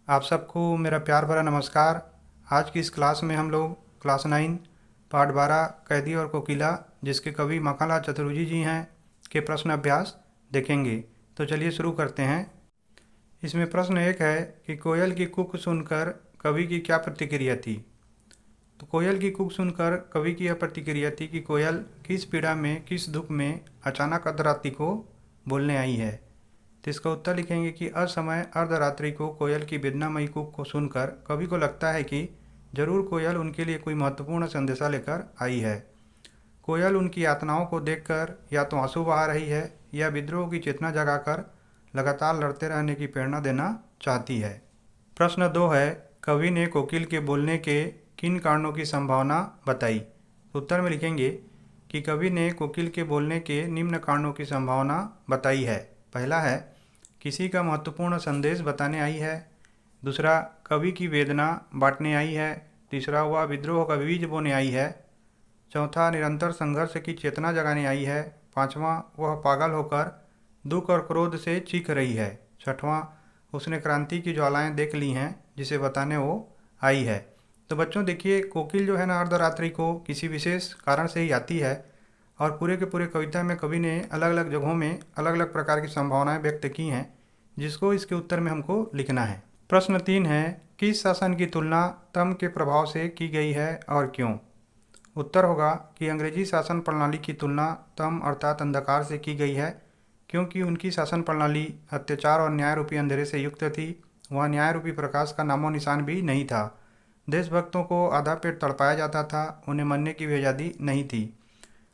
आप सबको मेरा प्यार भरा नमस्कार। आज की इस क्लास में हम लोग क्लास 9 पाठ 12 कैदी और कोकिला, जिसके कवि मखनलाल चतुर्वेदी जी हैं, के प्रश्न अभ्यास देखेंगे। तो चलिए शुरू करते हैं। इसमें प्रश्न एक है कि कोयल की कूक सुनकर कवि की क्या प्रतिक्रिया थी। तो कोयल की कूक सुनकर कवि की यह प्रतिक्रिया थी कि कोयल किस पीड़ा में, किस दुख में अचानक अर्धरात्रि को बोलने आई है। तो इसका उत्तर लिखेंगे कि असमय अर्धरात्रि को कोयल की वेदनामयी कूक को सुनकर कवि को लगता है कि जरूर कोयल उनके लिए कोई महत्वपूर्ण संदेशा लेकर आई है। कोयल उनकी यातनाओं को देखकर या तो आंसू बहा रही है या विद्रोह की चेतना जगाकर लगातार लड़ते रहने की प्रेरणा देना चाहती है। प्रश्न 2 है, कवि ने कोकिल के बोलने के किन कारणों की संभावना बताई। उत्तर में लिखेंगे कि कवि ने कोकिल के बोलने के निम्न कारणों की संभावना बताई है। पहला है, किसी का महत्वपूर्ण संदेश बताने आई है। दूसरा, कवि की वेदना बांटने आई है। तीसरा, वह विद्रोह का बीज बोने आई है। चौथा, निरंतर संघर्ष की चेतना जगाने आई है। पांचवा, वह पागल होकर दुख और क्रोध से चीख रही है। छठवां, उसने क्रांति की ज्वालाएं देख ली हैं जिसे बताने वो आई है। तो बच्चों देखिए, कोकिल जो है ना अर्धरात्रि को किसी विशेष कारण से ही आती है और पूरे के पूरे कविता में कवि ने अलग अलग जगहों में अलग अलग प्रकार की संभावनाएं व्यक्त की हैं, जिसको इसके उत्तर में हमको लिखना है। प्रश्न 3 है, किस शासन की तुलना तम के प्रभाव से की गई है और क्यों। उत्तर होगा कि अंग्रेजी शासन प्रणाली की तुलना तम अर्थात अंधकार से की गई है, क्योंकि उनकी शासन प्रणाली अत्याचार और न्याय रूपी अंधेरे से युक्त थी। वहाँ न्याय रूपी प्रकाश का नामो निशान भी नहीं था। देशभक्तों को आधा पेट तड़पाया जाता था, उन्हें मरने की भी आज़ादी नहीं थी।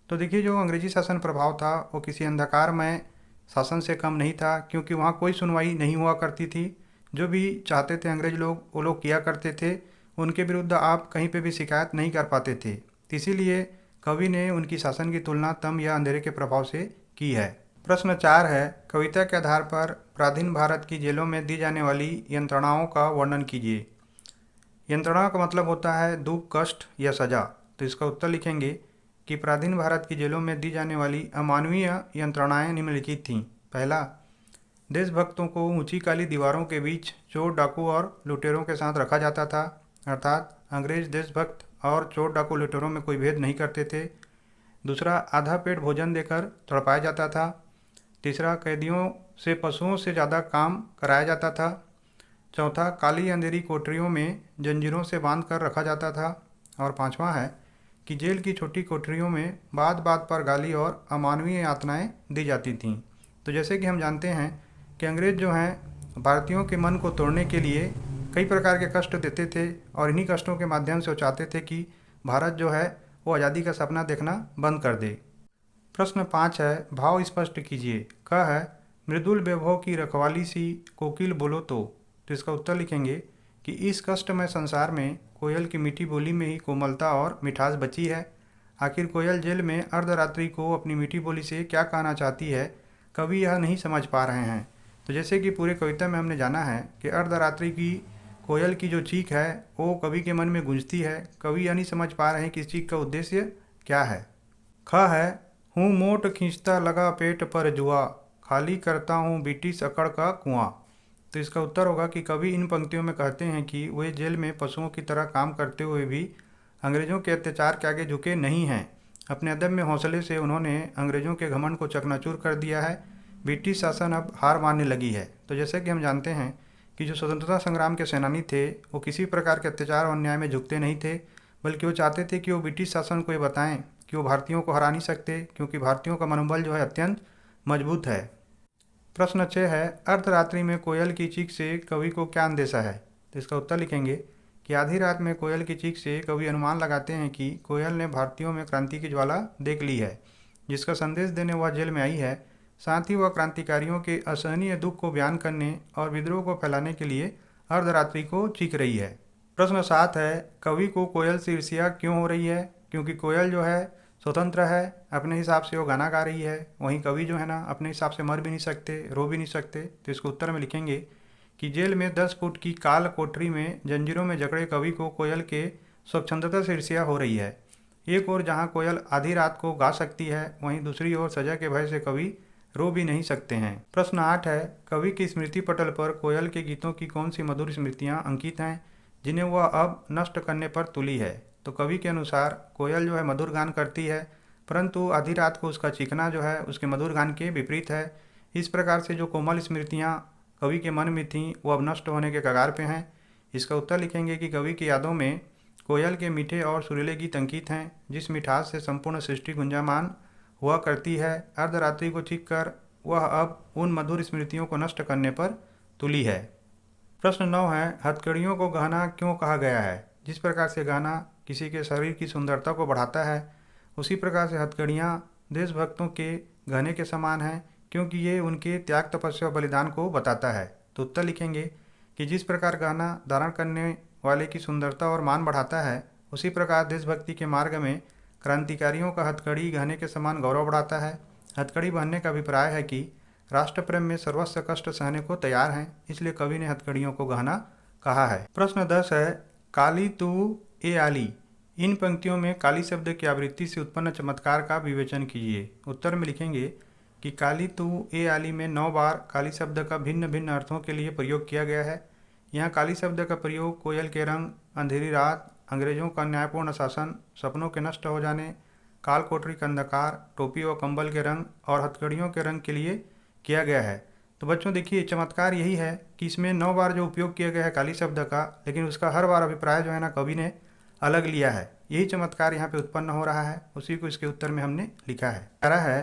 तो देखिए, जो अंग्रेजी शासन प्रभाव था वो किसी अंधकारमय शासन से कम नहीं था, क्योंकि वहाँ कोई सुनवाई नहीं हुआ करती थी। जो भी चाहते थे अंग्रेज लोग वो लोग किया करते थे। उनके विरुद्ध आप कहीं पे भी शिकायत नहीं कर पाते थे। इसीलिए कवि ने उनकी शासन की तुलना तम या अंधेरे के प्रभाव से की है। प्रश्न 4 है, कविता के आधार पर पराधीन भारत की जेलों में दी जाने वाली यंत्रणाओं का वर्णन कीजिए। यंत्रणा का मतलब होता है दुख, कष्ट या सजा। तो इसका उत्तर लिखेंगे कि पराधीन भारत की जेलों में दी जाने वाली अमानवीय यंत्रणाएं निम्नलिखित थीं। पहला, देशभक्तों को ऊंची काली दीवारों के बीच चोर, डाकू और लुटेरों के साथ रखा जाता था। अर्थात अंग्रेज देशभक्त और चोर, डाकू, लुटेरों में कोई भेद नहीं करते थे। दूसरा, आधा पेट भोजन देकर तड़पाया जाता था। तीसरा, कैदियों से पशुओं से ज़्यादा काम कराया जाता था। चौथा, काली अंधेरी कोठरियों में जंजीरों से बांध कर रखा जाता था। और पांचवा है कि जेल की छोटी कोठरियों में बात बात पर गाली और अमानवीय यातनाएं दी जाती थीं। तो जैसे कि हम जानते हैं कि अंग्रेज जो हैं भारतीयों के मन को तोड़ने के लिए कई प्रकार के कष्ट देते थे और इन्हीं कष्टों के माध्यम से वो चाहते थे कि भारत जो है वो आज़ादी का सपना देखना बंद कर दे। प्रश्न 5 है, भाव स्पष्ट कीजिए। क है, मृदुल वैभव की रखवाली सी कोकिल बोलो तो इसका उत्तर लिखेंगे कि इस कष्टमय संसार में कोयल की मीठी बोली में ही कोमलता और मिठास बची है। आखिर कोयल जेल में अर्धरात्रि को अपनी मीठी बोली से क्या कहना चाहती है, कवि यह नहीं समझ पा रहे हैं। तो जैसे कि पूरे कविता में हमने जाना है कि अर्धरात्रि की कोयल की जो चीख है वो कवि के मन में गूंजती है। कवि यह नहीं समझ पा रहे हैं कि इस चीख का उद्देश्य क्या है। ख है, हूँ मोट खींचता लगा पेट पर जुआ, खाली करता हूँ ब्रिटिश अकड़ का कुआं। तो इसका उत्तर होगा कि कवि इन पंक्तियों में कहते हैं कि वे जेल में पशुओं की तरह काम करते हुए भी अंग्रेज़ों के अत्याचार के आगे झुके नहीं हैं। अपने अदम्य हौसले से उन्होंने अंग्रेज़ों के घमंड को चकनाचूर कर दिया है। ब्रिटिश शासन अब हार मानने लगी है। तो जैसे कि हम जानते हैं कि जो स्वतंत्रता संग्राम के सेनानी थे वो किसी प्रकार के अत्याचार और अन्याय में झुकते नहीं थे, बल्कि वो चाहते थे कि वो ब्रिटिश शासन को ये बताएं कि वो भारतीयों को हरा नहीं सकते, क्योंकि भारतीयों का मनोबल जो है अत्यंत मजबूत है। प्रश्न 6 है, अर्धरात्रि में कोयल की चीख से कवि को क्या अंदेशा है। तो इसका उत्तर लिखेंगे कि आधी रात में कोयल की चीख से कवि अनुमान लगाते हैं कि कोयल ने भारतीयों में क्रांति की ज्वाला देख ली है, जिसका संदेश देने वह जेल में आई है। साथ ही वह क्रांतिकारियों के असहनीय दुख को बयान करने और विद्रोह को फैलाने के लिए अर्धरात्रि को चीख रही है। प्रश्न 7 है, कवि को कोयल से ईर्ष्या क्यों हो रही है। क्योंकि कोयल जो है स्वतंत्र है, अपने हिसाब से वो गाना गा रही है। वहीं कवि जो है ना अपने हिसाब से मर भी नहीं सकते, रो भी नहीं सकते। तो इसको उत्तर में लिखेंगे कि जेल में 10 फुट की काल कोठरी में जंजीरों में जकड़े कवि को कोयल के स्वच्छंदता से ईर्ष्या हो रही है। एक ओर जहाँ कोयल आधी रात को गा सकती है, वहीं दूसरी ओर सजा के भय से कवि रो भी नहीं सकते हैं। प्रश्न 8 है, कवि की स्मृति पटल पर कोयल के गीतों की कौन सी मधुर स्मृतियाँ अंकित हैं जिन्हें वह अब नष्ट करने पर तुली है। तो कवि के अनुसार कोयल जो है मधुर गान करती है, परंतु आधी रात को उसका चीखना जो है उसके मधुर गान के विपरीत है। इस प्रकार से जो कोमल स्मृतियाँ कवि के मन में थीं वो अब नष्ट होने के कगार पे हैं। इसका उत्तर लिखेंगे कि कवि की यादों में कोयल के मीठे और सुरीले गीत अंकित हैं, जिस मिठास से संपूर्ण सृष्टि गुंजायमान हुआ करती है। अर्धरात्रि को चीख कर वह अब उन मधुर स्मृतियों को नष्ट करने पर तुली है। प्रश्न 9 है, हथकड़ियों को गहना क्यों कहा गया है। जिस प्रकार से गहना किसी के शरीर की सुंदरता को बढ़ाता है, उसी प्रकार से हथकड़ियाँ देशभक्तों के गहने के समान हैं, क्योंकि ये उनके त्याग, तपस्या और बलिदान को बताता है। तो उत्तर लिखेंगे कि जिस प्रकार गहना धारण करने वाले की सुंदरता और मान बढ़ाता है, उसी प्रकार देशभक्ति के मार्ग में क्रांतिकारियों का हथकड़ी गहने के समान गौरव बढ़ाता है। हथकड़ी पहनने का अभिप्राय है कि राष्ट्र प्रेम में सर्वस्व कष्ट सहने को तैयार हैं, इसलिए कवि ने हथकड़ियों को गहना कहा है। प्रश्न 10 है, काली तू ए आली। इन पंक्तियों में काली शब्द की आवृत्ति से उत्पन्न चमत्कार का विवेचन कीजिए। उत्तर में लिखेंगे कि काली तू ए आली में 9 बार काली शब्द का भिन्न भिन्न अर्थों के लिए प्रयोग किया गया है। यहाँ काली शब्द का प्रयोग कोयल के रंग, अंधेरी रात, अंग्रेजों का न्यायपूर्ण शासन, सपनों के नष्ट हो जाने, काल कोठरी का अंधकार, टोपी और कंबल के रंग और हथकड़ियों के रंग के लिए किया गया है। तो बच्चों देखिए, चमत्कार यही है कि इसमें 9 बार जो उपयोग किया गया है काली शब्द का, लेकिन उसका हर बार अभिप्राय जो है ना कवि ने अलग लिया है। यही चमत्कार यहाँ पे उत्पन्न हो रहा है, उसी को इसके उत्तर में हमने लिखा है। कह है,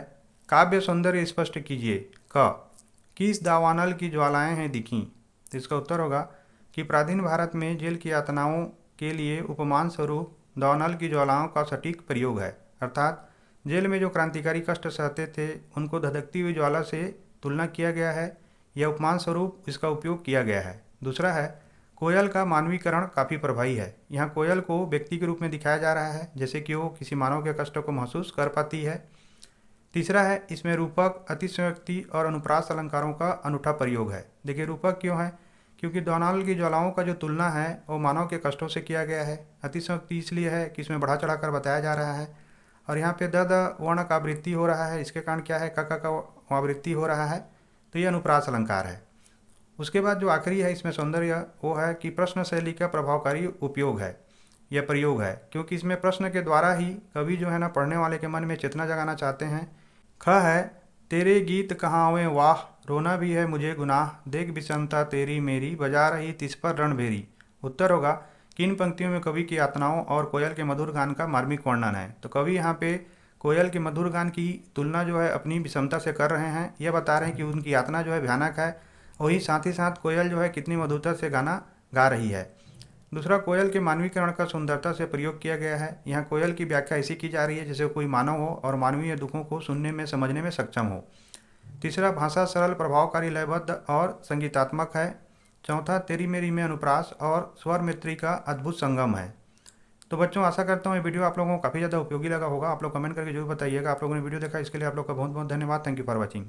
काव्य सौंदर्य स्पष्ट कीजिए। किस दावानल की ज्वालाएं हैं दिखीं। तो इसका उत्तर होगा कि प्राचीन भारत में जेल की यातनाओं के लिए उपमान स्वरूप दावानल की ज्वालाओं का सटीक प्रयोग है। अर्थात जेल में जो क्रांतिकारी कष्ट सहते थे उनको धधकती हुई ज्वाला से तुलना किया गया है, यह उपमान स्वरूप इसका उपयोग किया गया है। दूसरा है, कोयल का मानवीकरण काफ़ी प्रभावी है। यहाँ कोयल को व्यक्ति के रूप में दिखाया जा रहा है, जैसे कि वो किसी मानव के कष्ट को महसूस कर पाती है। तीसरा है, इसमें रूपक, अतिशयोक्ति और अनुप्रास अलंकारों का अनूठा प्रयोग है। देखिए रूपक क्यों है, क्योंकि दावानल की ज्वालाओं का जो तुलना है वो मानव के कष्टों से किया गया है। अतिशयोक्ति इसलिए है कि इसमें बढ़ा चढ़ा कर बताया जा रहा है, और यहाँ पे द वर्ण का आवृत्ति हो रहा है। इसके कारण क्या है, क का आवृत्ति हो रहा है, तो ये अनुप्रास अलंकार है। उसके बाद जो आखिरी है इसमें सौंदर्य, वो है कि प्रश्न शैली का प्रभावकारी उपयोग है, यह प्रयोग है, क्योंकि इसमें प्रश्न के द्वारा ही कवि जो है ना पढ़ने वाले के मन में चेतना जगाना चाहते हैं। है, तेरे गीत कहावें वाह, रोना भी है मुझे गुनाह, देख विषमता तेरी मेरी, बजा रही तिस पर रणभेरी। उत्तर होगा कि इन पंक्तियों में कवि की यातनाओं और कोयल के मधुर गान का मार्मिक वर्णन है। तो कवि यहाँ पे कोयल के मधुर गान की तुलना जो है अपनी विषमता से कर रहे हैं। यह बता रहे हैं कि उनकी यातना जो है भयानक है, वही साथ ही साथ कोयल जो है कितनी मधुरता से गाना गा रही है। दूसरा, कोयल के मानवीकरण का सुंदरता से प्रयोग किया गया है। यहाँ कोयल की व्याख्या ऐसी की जा रही है जैसे कोई मानव हो और मानवीय दुखों को सुनने में, समझने में सक्षम हो। तीसरा, भाषा सरल, प्रभावकारी, लयबद्ध और संगीतात्मक है। चौथा, तेरी मेरी में अनुप्रास और स्वर मित्री का अद्भुत संगम है। तो बच्चों, आशा करता हूँ ये वीडियो आप लोगों को काफ़ी ज़्यादा उपयोगी लगा होगा। आप लोग कमेंट करके जरूर बताइएगा। आप लोगों ने वीडियो देखा, इसके लिए आप लोग का बहुत बहुत धन्यवाद। Thank you for watching.